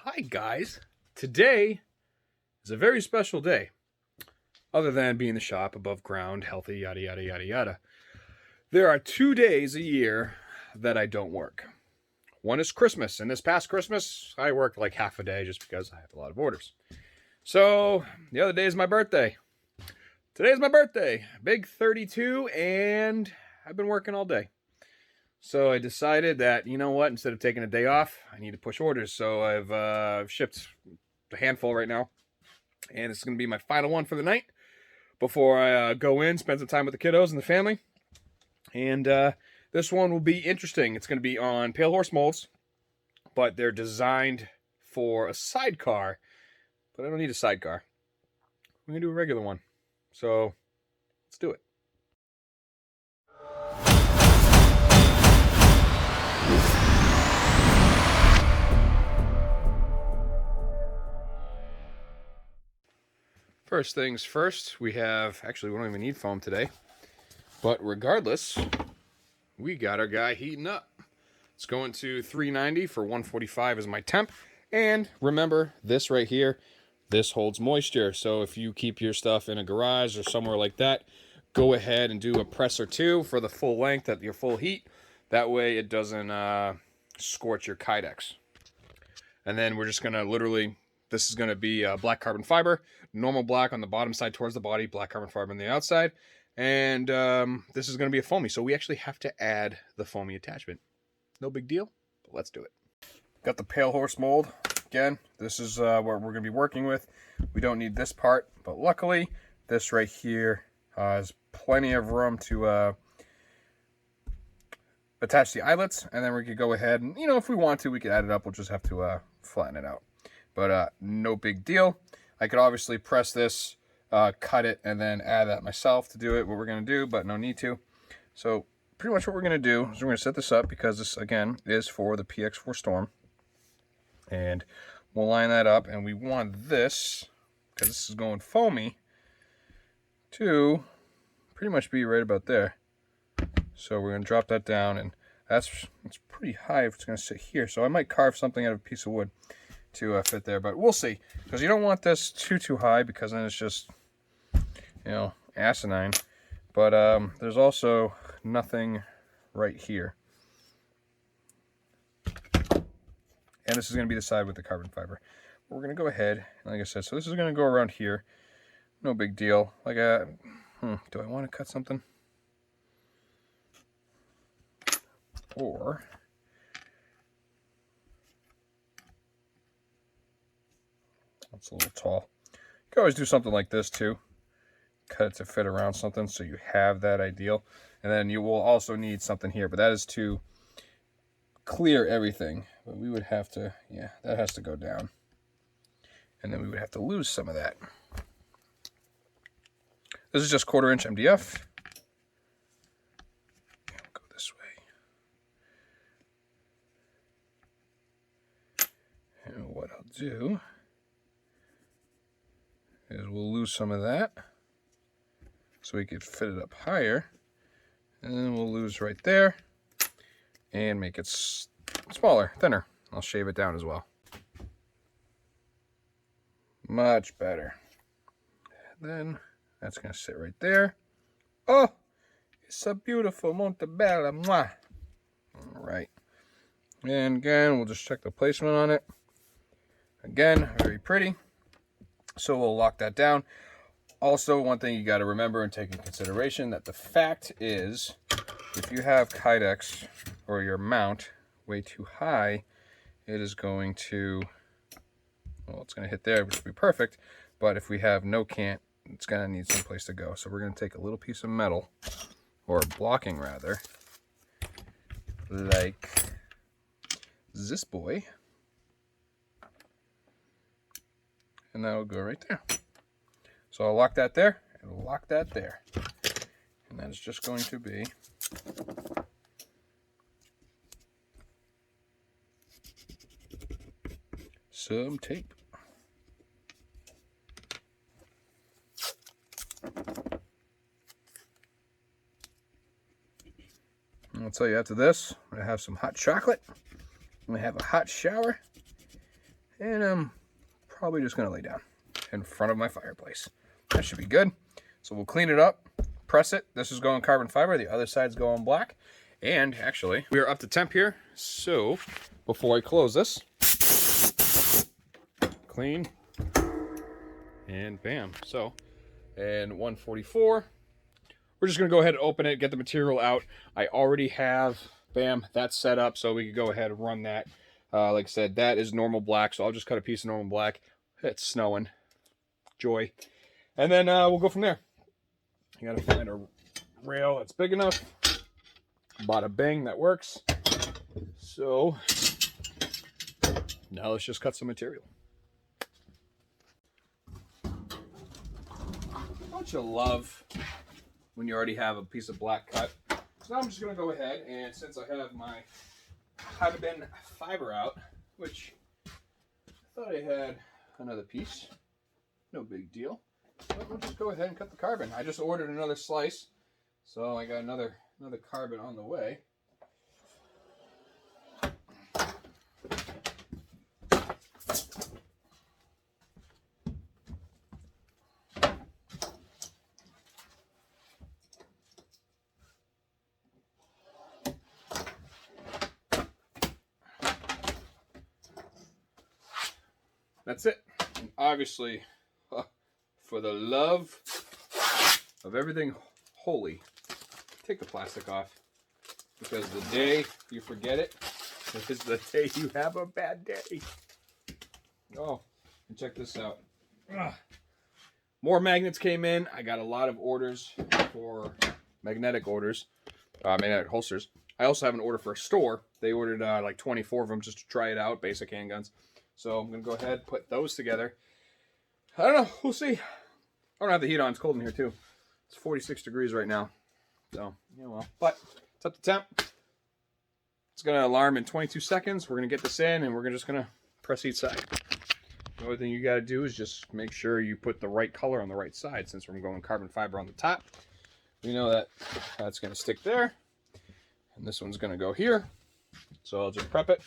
Hi guys, today is a very special day. Other than being in the shop, above ground, healthy, yada yada yada yada. There are 2 days a year that I don't work. One is Christmas, and this past Christmas I worked like half a day just because I have a lot of orders. So the other day is my birthday. Today's my birthday, big 32, and I've been working all day. So I decided that, you know what, instead of taking a day off, I need to push orders. So I've shipped a handful right now. And this is going to be my final one for the night before I go in, spend some time with the kiddos and the family. And this one will be interesting. It's going to be on Pale Horse molds, but they're designed for a sidecar. But I don't need a sidecar. I'm going to do a regular one. So let's do it. First things first, we don't even need foam today. But regardless, we got our guy heating up. It's going to 390 for 145 is my temp. And remember, this right here, this holds moisture. So if you keep your stuff in a garage or somewhere like that, go ahead and do a press or two for the full length at your full heat. That way it doesn't scorch your Kydex. And then we're just going to literally... This is going to be black carbon fiber, normal black on the bottom side towards the body, black carbon fiber on the outside. And this is going to be a foamy. So we actually have to add the foamy attachment. No big deal, but let's do it. Got the Pale Horse mold. Again, this is what we're going to be working with. We don't need this part, but luckily this right here has plenty of room to attach the eyelets. And then we could go ahead and, if we want to, we could add it up. We'll just have to flatten it out. But no big deal. I could obviously press this, cut it, and then add that myself to do it, what we're going to do, but no need to. So pretty much what we're going to do is we're going to set this up because this, again, is for the PX4 Storm. And we'll line that up, and we want this, because this is going foamy, to pretty much be right about there. So we're going to drop that down, and it's pretty high if it's going to sit here. So I might carve something out of a piece of wood to fit there, but we'll see, because you don't want this too high, because then it's just, asinine. But there's also nothing right here, and this is going to be the side with the carbon fiber. We're going to go ahead, like I said, so this is going to go around here. No big deal. Like do I want to cut something, or that's a little tall. You can always do something like this too. Cut it to fit around something so you have that ideal. And then you will also need something here, but that is to clear everything. But we would have to, that has to go down. And then we would have to lose some of that. This is just 1/4 inch MDF. Go this way. And what I'll do is we'll lose some of that so we could fit it up higher, and then we'll lose right there and make it smaller, thinner. I'll shave it down as well. Much better. Then that's going to sit right there. Oh, it's a beautiful Montebello. Mwah. All right. And again, we'll just check the placement on it. Again, very pretty. So we'll lock that down. Also, one thing you got to remember and take into consideration, that the fact is, if you have Kydex or your mount way too high, it is going to, it's going to hit there, which would be perfect. But if we have no cant, it's going to need some place to go. So we're going to take a little piece of metal, or blocking rather, like this boy. And that'll go right there. So I'll lock that there, and lock that there. And that is just going to be some tape. And I'll tell you, after this, I'm going to have some hot chocolate. I'm going to have a hot shower. And I'm probably just going to lay down in front of my fireplace. That should be good. So we'll clean it up, press it. This is going carbon fiber. The other side's going black. And actually, we are up to temp here. So before I close this, clean, and bam. So, and 144. We're just going to go ahead and open it, get the material out. I already have, bam, that's set up, so we can go ahead and run that. Like I said, that is normal black, so I'll just cut a piece of normal black. It's snowing. Joy. And then we'll go from there. You got to find a rail that's big enough. Bada bing, that works. So, now let's just cut some material. Don't you love when you already have a piece of black cut? So now I'm just going to go ahead, and since I have my carbon fiber out, which I thought I had another piece, no big deal. But we'll just go ahead and cut the carbon. I just ordered another slice, so I got another carbon on the way. That's it. And obviously, for the love of everything holy, take the plastic off. Because the day you forget it is the day you have a bad day. Oh, and check this out. More magnets came in. I got a lot of orders for magnetic orders, magnetic holsters. I also have an order for a store. They ordered like 24 of them just to try it out, basic handguns. So I'm going to go ahead and put those together. I don't know. We'll see. I don't have the heat on. It's cold in here, too. It's 46 degrees right now. So, yeah, well. But it's up to temp. It's going to alarm in 22 seconds. We're going to get this in, and we're just going to press each side. The only thing you got to do is just make sure you put the right color on the right side, since we're going carbon fiber on the top. We know that that's going to stick there. And this one's going to go here. So I'll just prep it.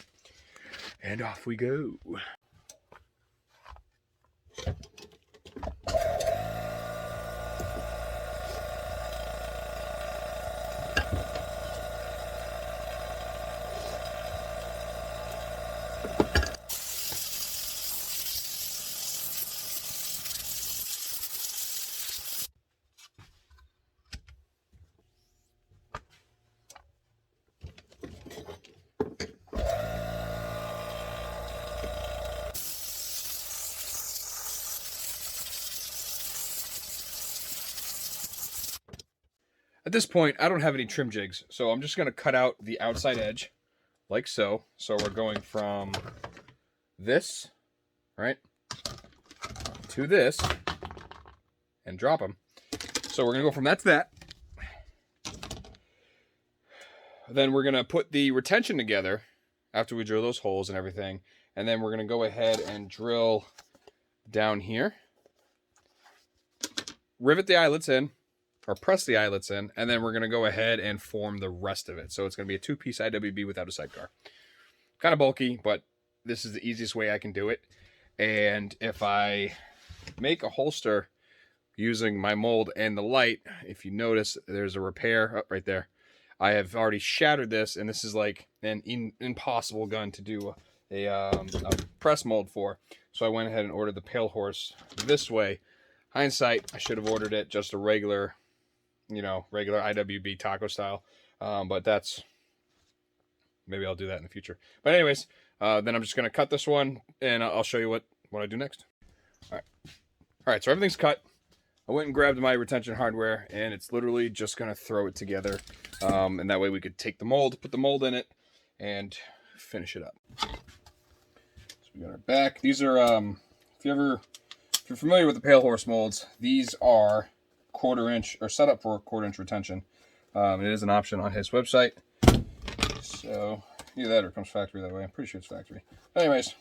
And off we go. At this point, I don't have any trim jigs, so I'm just going to cut out the outside edge, like so. So we're going from this, right, to this, and drop them. So we're going to go from that to that. Then we're going to put the retention together after we drill those holes and everything. And then we're going to go ahead and drill down here, rivet the eyelets in, or press the eyelets in, and then we're going to go ahead and form the rest of it. So it's going to be a two-piece IWB without a sidecar. Kind of bulky, but this is the easiest way I can do it. And if I make a holster using my mold and the light, if you notice, there's a repair up right there. I have already shattered this, and this is like an impossible gun to do a press mold for. So I went ahead and ordered the Pale Horse this way. Hindsight, I should have ordered it just a regular, regular IWB taco style. But that's, maybe I'll do that in the future. But anyways, then I'm just going to cut this one, and I'll show you what I do next. All right, so everything's cut. I went and grabbed my retention hardware, and it's literally just going to throw it together. And that way we could take the mold, put the mold in it, and finish it up. So we got our back. These are, if you're familiar with the Pale Horse molds, these are 1/4 inch, or set up for 1/4 inch retention. It is an option on his website. So either that or it comes factory that way. I'm pretty sure it's factory. Anyways,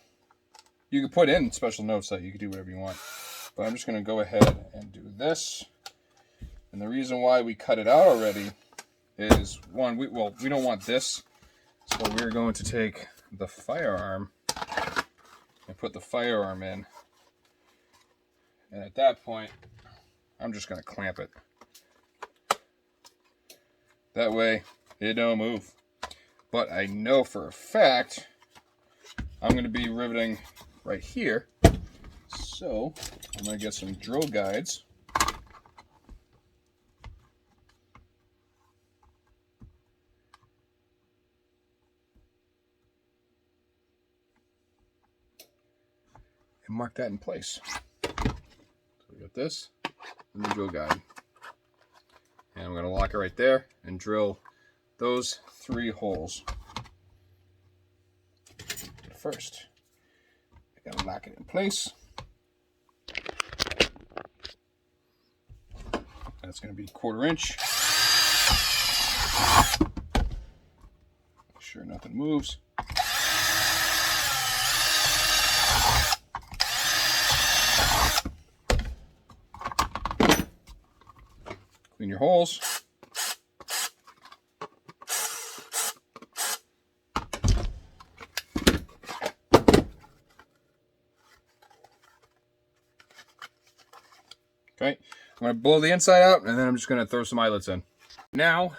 you can put in special notes that you can do whatever you want. But I'm just going to go ahead and do this. And the reason why we cut it out already is, one, we don't want this. So we're going to take the firearm and put put the firearm in. And at that point, I'm just going to clamp it. That way, it don't move. But I know for a fact, I'm going to be riveting right here. So, I'm going to get some drill guides. And mark that in place. So we got this and the drill guide. And I'm going to lock it right there and drill those 3 holes. First, I got to lock it in place. That's going to be 1/4 inch. Make sure nothing moves. Clean your holes. Okay, I'm going to blow the inside out, and then I'm just going to throw some eyelets in. Now,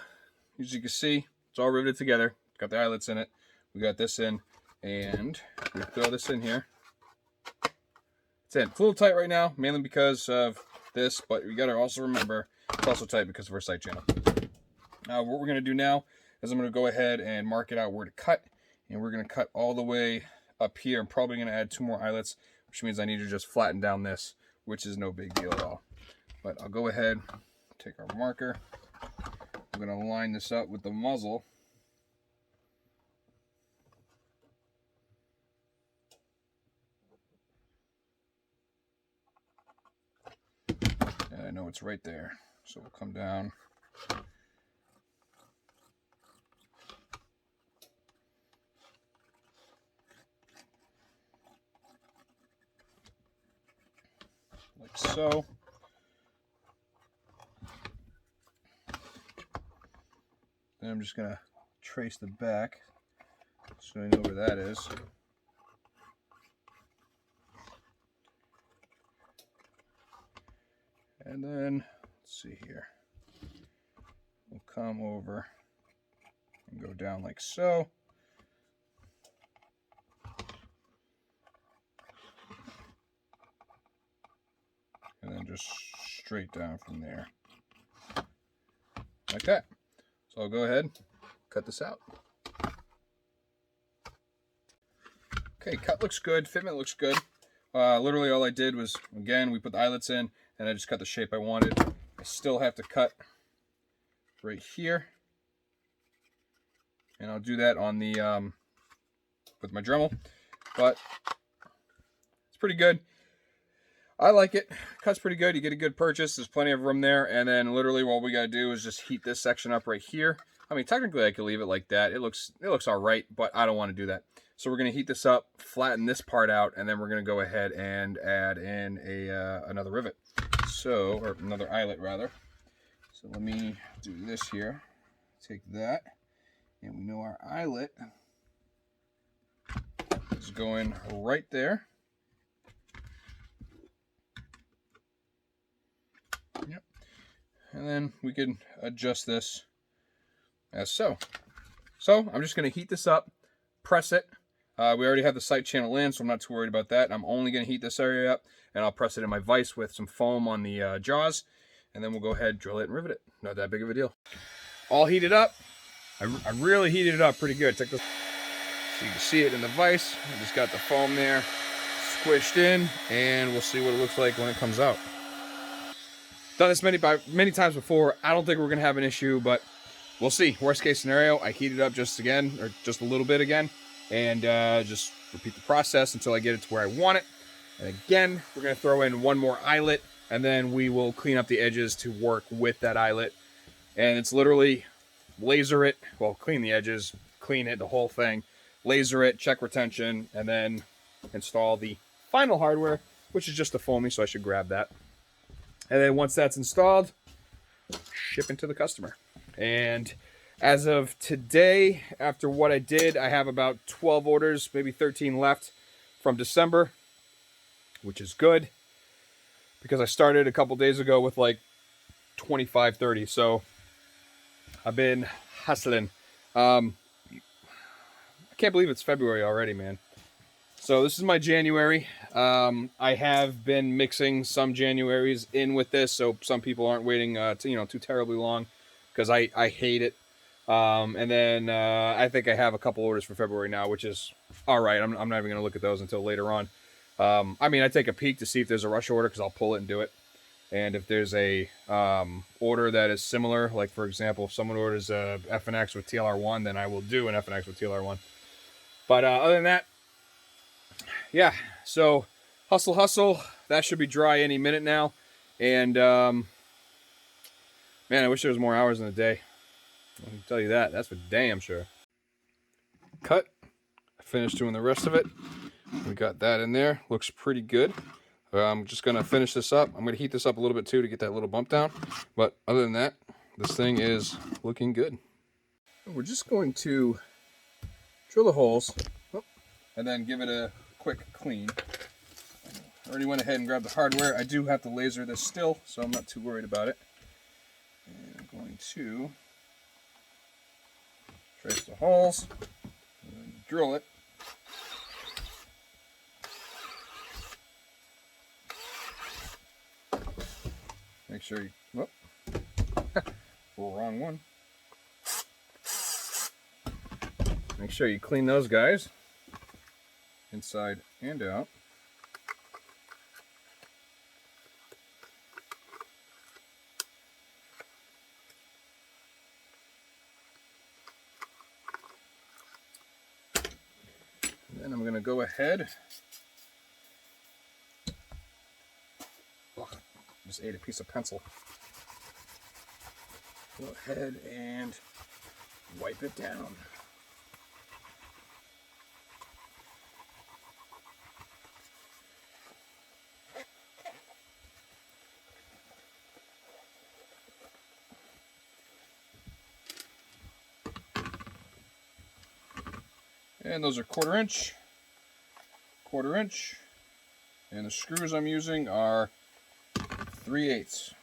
as you can see, it's all riveted together. Got the eyelets in it. We got this in, and we throw this in here. It's in. It's a little tight right now, mainly because of this, but you got to also remember it's also tight because of our side channel. What we're going to do now is I'm going to go ahead and mark it out where to cut, and we're going to cut all the way up here. I'm probably going to add 2 more eyelets, which means I need to just flatten down this, which is no big deal at all. But I'll go ahead, take our marker. I'm going to line this up with the muzzle. And I know it's right there, so we'll come down. Like so. Then I'm just going to trace the back so I know where that is. And then, let's see here. We'll come over and go down like so. And then just straight down from there. Like that. So I'll go ahead, cut this out. Okay, cut looks good, fitment looks good. Literally all I did was, again, we put the eyelets in, and I just cut the shape I wanted. I still have to cut right here. And I'll do that on the, with my Dremel. But it's pretty good. I like it. Cuts pretty good. You get a good purchase. There's plenty of room there. And then literally what we got to do is just heat this section up right here. I mean, technically I could leave it like that. It looks all right, but I don't want to do that. So we're going to heat this up, flatten this part out, and then we're going to go ahead and add in another rivet. So, or another eyelet rather. So let me do this here. Take that, and we know our eyelet is going right there. Yep. And then we can adjust this as so. So I'm just going to heat this up, press it. We already have the sight channel in, so I'm not too worried about that. I'm only going to heat this area up, and I'll press it in my vise with some foam on the jaws, and then we'll go ahead, drill it, and rivet it. Not that big of a deal. All heated up. I really heated it up pretty good. Check this. So you can see it in the vise. I just got the foam there squished in, and we'll see what it looks like when it comes out. Done this many times before. I don't think we're going to have an issue, but we'll see. Worst case scenario, I heat it up just again, or just a little bit again, and just repeat the process until I get it to where I want it. And again, we're going to throw in 1 more eyelet, and then we will clean up the edges to work with that eyelet. And it's literally laser it, well, clean the edges, clean it, the whole thing, laser it, check retention, and then install the final hardware, which is just the foamy, so I should grab that. And then once that's installed, shipping to the customer. And as of today, after what I did, I have about 12 orders, maybe 13 left from December, which is good because I started a couple days ago with like 25, 30. So I've been hustling. I can't believe it's February already, man. So this is my January. I have been mixing some Januaries in with this, so some people aren't waiting too terribly long, because I hate it. And then I think I have a couple orders for February now, which is all right. I'm not even going to look at those until later on. I mean, I take a peek to see if there's a rush order, because I'll pull it and do it. And if there's a order that is similar, like for example, if someone orders a FNX with TLR1, then I will do an FNX with TLR1. But other than that, yeah, so hustle. That should be dry any minute now. And man, I wish there was more hours in the day. I can tell you that. That's for damn sure. Cut. I finished doing the rest of it. We got that in there. Looks pretty good. I'm just going to finish this up. I'm going to heat this up a little bit too to get that little bump down. But other than that, this thing is looking good. We're just going to drill the holes and then give it a quick clean. I already went ahead and grabbed the hardware. I do have to laser this still, so I'm not too worried about it. And I'm going to trace the holes and drill it. Make sure you, whoop, wrong one. Make sure you clean those guys inside and out. And then I'm going to go ahead. Just ate a piece of pencil. Go ahead and wipe it down. And those are quarter inch, and the screws I'm using are 3/8.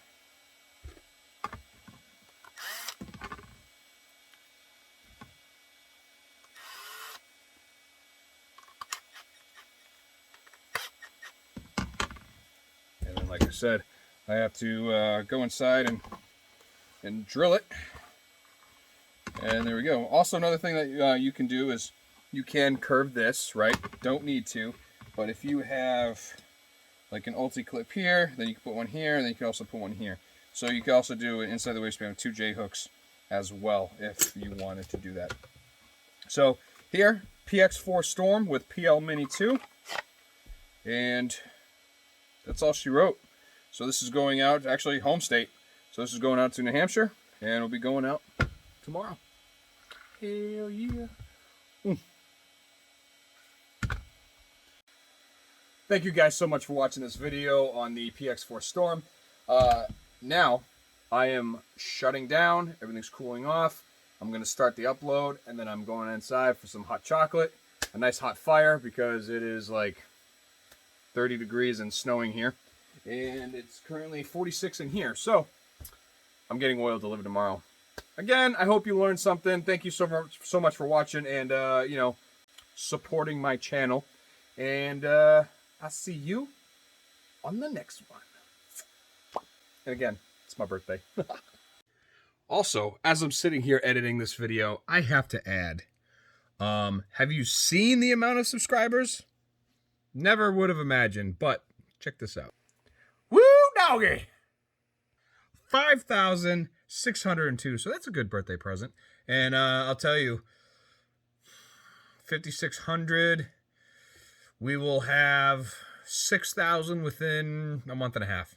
And then, like I said, I have to go inside and drill it. And there we go. Also, another thing that you can do is you can curve this, right? Don't need to, but if you have like an ulti clip here, then you can put one here, and then you can also put one here. So you can also do it inside the waistband with 2 J hooks as well if you wanted to do that. So here, PX4 Storm with PL Mini 2, and that's all she wrote. So this is going out, actually home state. So this is going out to New Hampshire, and it'll be going out tomorrow. Hell yeah. Thank you guys so much for watching this video on the PX4 Storm. Now, I am shutting down. Everything's cooling off. I'm going to start the upload, and then I'm going inside for some hot chocolate. A nice hot fire, because it is like 30 degrees and snowing here. And it's currently 46 in here. So, I'm getting oil delivered tomorrow. Again, I hope you learned something. Thank you so much for watching and, supporting my channel. And, I'll see you on the next one. And again, it's my birthday. Also, as I'm sitting here editing this video, I have to add, have you seen the amount of subscribers? Never would have imagined, but check this out. Woo, doggy! 5,602, so that's a good birthday present. And I'll tell you, 5,600... we will have 6,000 within a month and a half.